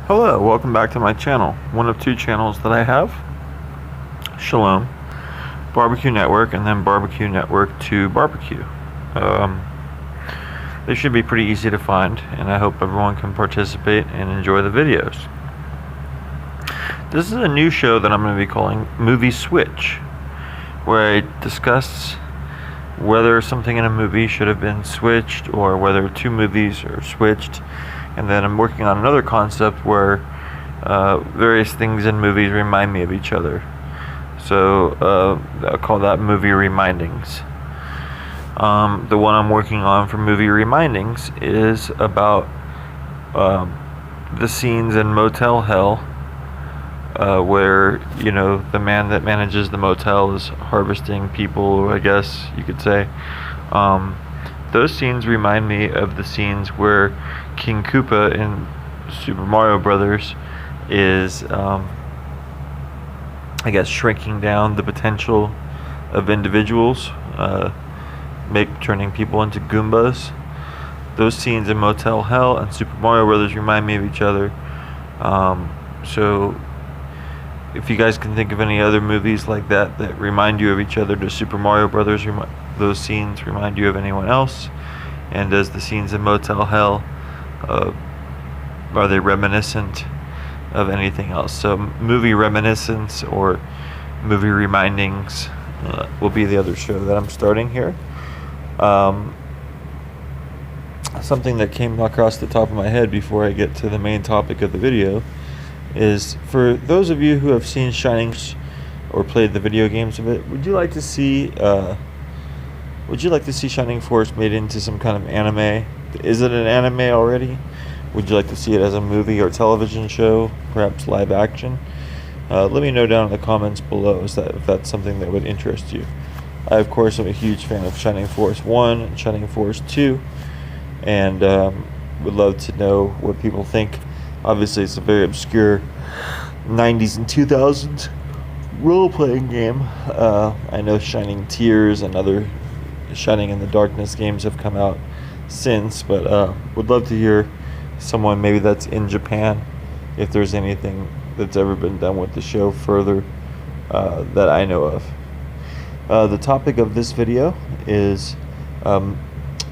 Hello, welcome back to my channel. One of two channels that I have. Shalom, Barbecue Network, and then Barbecue Network to Barbecue. They should be pretty easy to find, and I hope everyone can participate and enjoy the videos. This is a new show that I'm going to be calling Movie Switch, where I discuss whether something in a movie should have been switched or whether two movies are switched. And then I'm working on another concept where various things in movies remind me of each other. So I'll call that movie remindings. The one I'm working on for movie remindings is about the scenes in Motel Hell, where, you know, the man that manages the motel is harvesting people, I guess you could say. Those scenes remind me of the scenes where King Koopa in Super Mario Brothers is, I guess, shrinking down the potential of individuals, turning people into Goombas. Those scenes in Motel Hell and Super Mario Brothers remind me of each other. So if you guys can think of any other movies like that that remind you of each other, does Super Mario Brothers those scenes remind you of anyone else? And does the scenes in Motel Hell, are they reminiscent of anything else? So movie reminiscence or movie remindings will be the other show that I'm starting here. Something that came across the top of my head before I get to the main topic of the video is, for those of you who have seen Shining or played the video games of it, would you like to see Shining Force made into some kind of anime? Is it an anime already? Would you like to see it as a movie or television show, perhaps live action? Let me know down in the comments below if that's something that would interest you. I, of course, am a huge fan of Shining Force 1 and Shining Force 2, and would love to know what people think. Obviously, it's a very obscure 90s and 2000s role-playing game. I know Shining Tears and other Shining in the Darkness games have come out since, but would love to hear someone maybe that's in Japan, if there's anything that's ever been done with the show further that I know of. The topic of this video is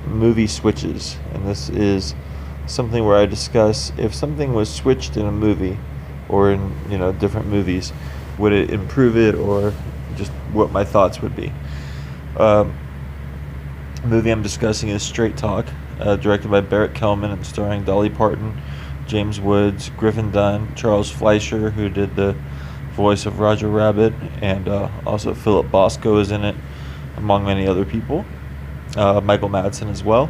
movie switches, and this is something where I discuss if something was switched in a movie or in, you know, different movies, would it improve it, or just what my thoughts would be. The movie I'm discussing is Straight Talk, directed by Barrett Kellman and starring Dolly Parton, James Woods, Griffin Dunne, Charles Fleischer, who did the voice of Roger Rabbit, and also Philip Bosco is in it, among many other people. Michael Madsen as well.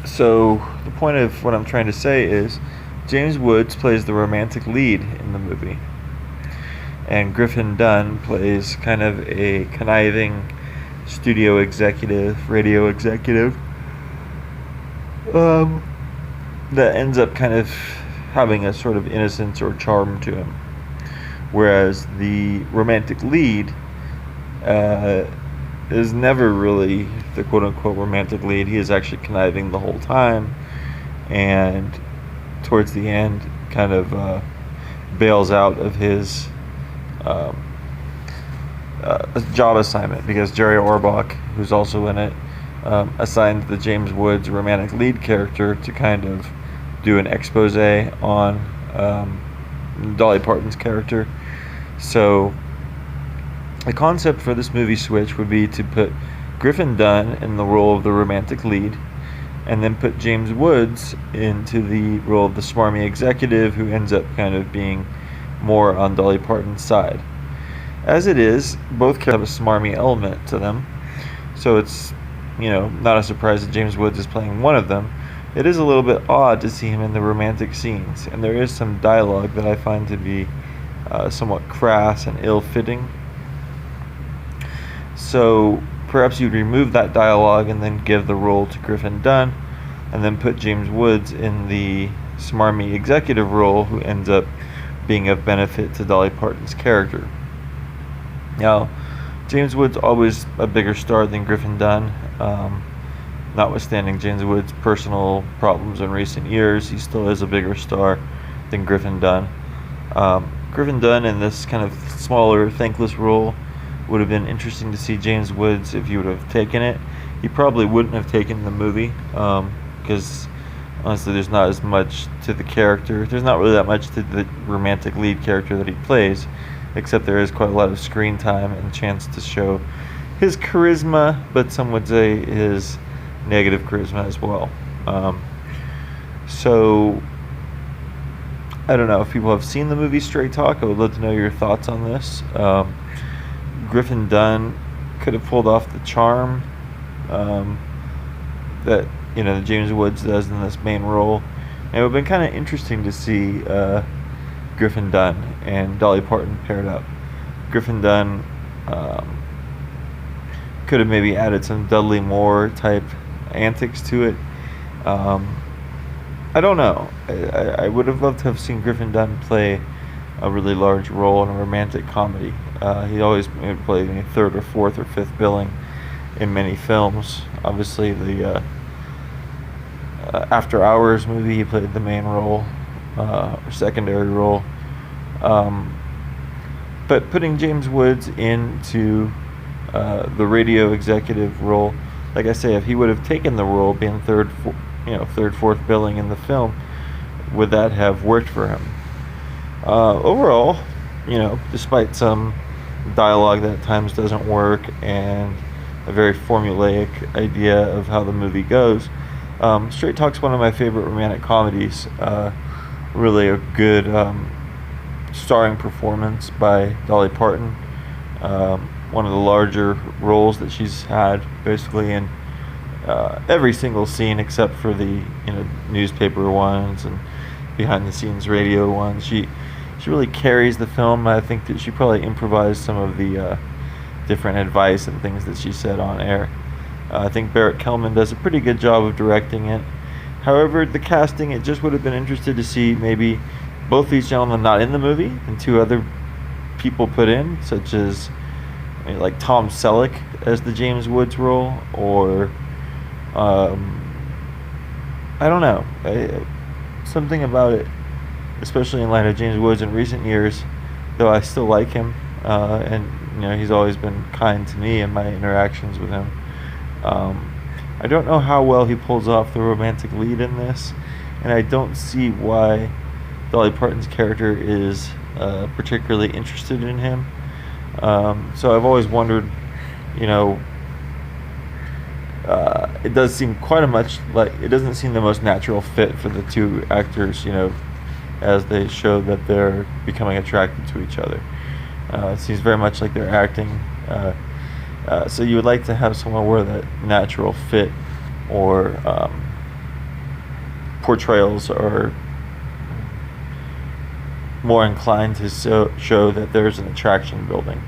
So the point of what I'm trying to say is, James Woods plays the romantic lead in the movie, and Griffin Dunne plays kind of a conniving studio executive, radio executive, that ends up kind of having a sort of innocence or charm to him, whereas the romantic lead is never really the quote-unquote romantic lead. He is actually conniving the whole time, and towards the end kind of bails out of his job assignment, because Jerry Orbach, who's also in it, assigned the James Woods romantic lead character to kind of do an expose on Dolly Parton's character. So the concept for this movie switch would be to put Griffin Dunne in the role of the romantic lead, and then put James Woods into the role of the smarmy executive, who ends up kind of being more on Dolly Parton's side. As it is, both characters have a smarmy element to them, so it's, you know, not a surprise that James Woods is playing one of them. It is a little bit odd to see him in the romantic scenes, and there is some dialogue that I find to be somewhat crass and ill-fitting. So perhaps you'd remove that dialogue and then give the role to Griffin Dunne, and then put James Woods in the smarmy executive role, who ends up being of benefit to Dolly Parton's character. Now, James Woods always a bigger star than Griffin Dunne. notwithstanding James Woods' personal problems in recent years, he still is a bigger star than Griffin Dunne. Griffin Dunne in this kind of smaller, thankless role would have been interesting to see James Woods if he would have taken it. He probably wouldn't have taken the movie because honestly there's not as much to the character. There's not really that much to the romantic lead character that he plays, except there is quite a lot of screen time and chance to show his charisma, but some would say his negative charisma as well. So I don't know if people have seen the movie Straight Talk. I would love to know your thoughts on this. Griffin Dunne could have pulled off the charm that James Woods does in this main role. And it would have been kind of interesting to see Griffin Dunne and Dolly Parton paired up. Griffin Dunne could have maybe added some Dudley Moore type antics to it. I don't know. I would have loved to have seen Griffin Dunne play a really large role in a romantic comedy. He always played a third or fourth or fifth billing in many films. Obviously, the After Hours movie, he played the main role, or secondary role. But putting James Woods into the radio executive role, like I say, if he would have taken the role, being third, fourth billing in the film, would that have worked for him? Overall, despite some dialogue that at times doesn't work and a very formulaic idea of how the movie goes, Straight Talk's one of my favorite romantic comedies. Really a good starring performance by Dolly Parton. One of the larger roles that she's had basically in every single scene except for the newspaper ones and behind the scenes radio ones. She really carries the film. I think that she probably improvised some of the different advice and things that she said on air. I think Barrett Kellman does a pretty good job of directing it. However, the casting, it just would have been interested to see maybe both these gentlemen not in the movie and two other people put in, such as like Tom Selleck as the James Woods role, or I don't know, something about it, especially in light of James Woods in recent years, though I still like him, and he's always been kind to me in my interactions with him. I don't know how well he pulls off the romantic lead in this, and I don't see why Dolly Parton's character is particularly interested in him. So I've always wondered, it does seem quite a much like it doesn't seem the most natural fit for the two actors, as they show that they're becoming attracted to each other. It seems very much like they're acting. So you would like to have someone where that natural fit or portrayals are more inclined to show that there's an attraction building.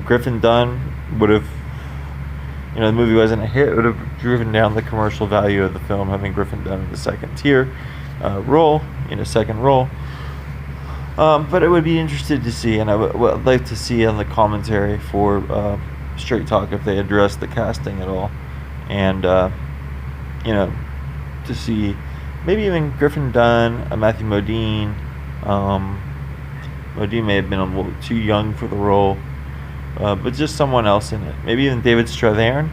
Griffin Dunne would have, the movie wasn't a hit, it would have driven down the commercial value of the film, having Griffin Dunne in the second tier role, second role. But I would be interested to see, and I would like to see on the commentary for Straight Talk if they address the casting at all, and to see maybe even Griffin Dunne, Matthew Modine. Modine may have been a little too young for the role, but just someone else in it. Maybe even David Strathairn.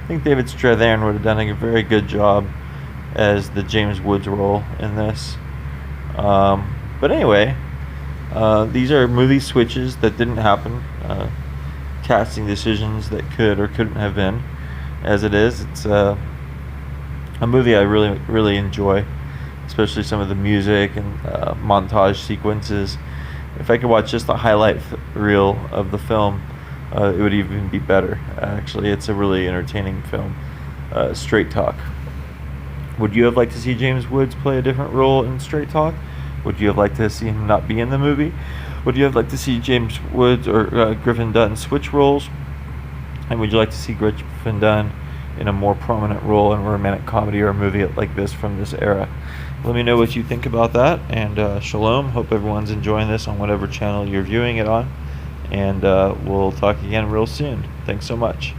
I think David Strathairn would have done a very good job as the James Woods role in this. But anyway, these are movie switches that didn't happen, casting decisions that could or couldn't have been. As it is, it's a movie I really, really enjoy, especially some of the music and montage sequences. If I could watch just the highlight reel of the film, it would even be better. Actually, it's a really entertaining film. Straight Talk. Would you have liked to see James Woods play a different role in Straight Talk? Would you have liked to see him not be in the movie? Would you have liked to see James Woods or Griffin Dunne switch roles? And would you like to see Griffin Dunne in a more prominent role in a romantic comedy or a movie like this from this era? Let me know what you think about that, and shalom. Hope everyone's enjoying this on whatever channel you're viewing it on, and we'll talk again real soon. Thanks so much.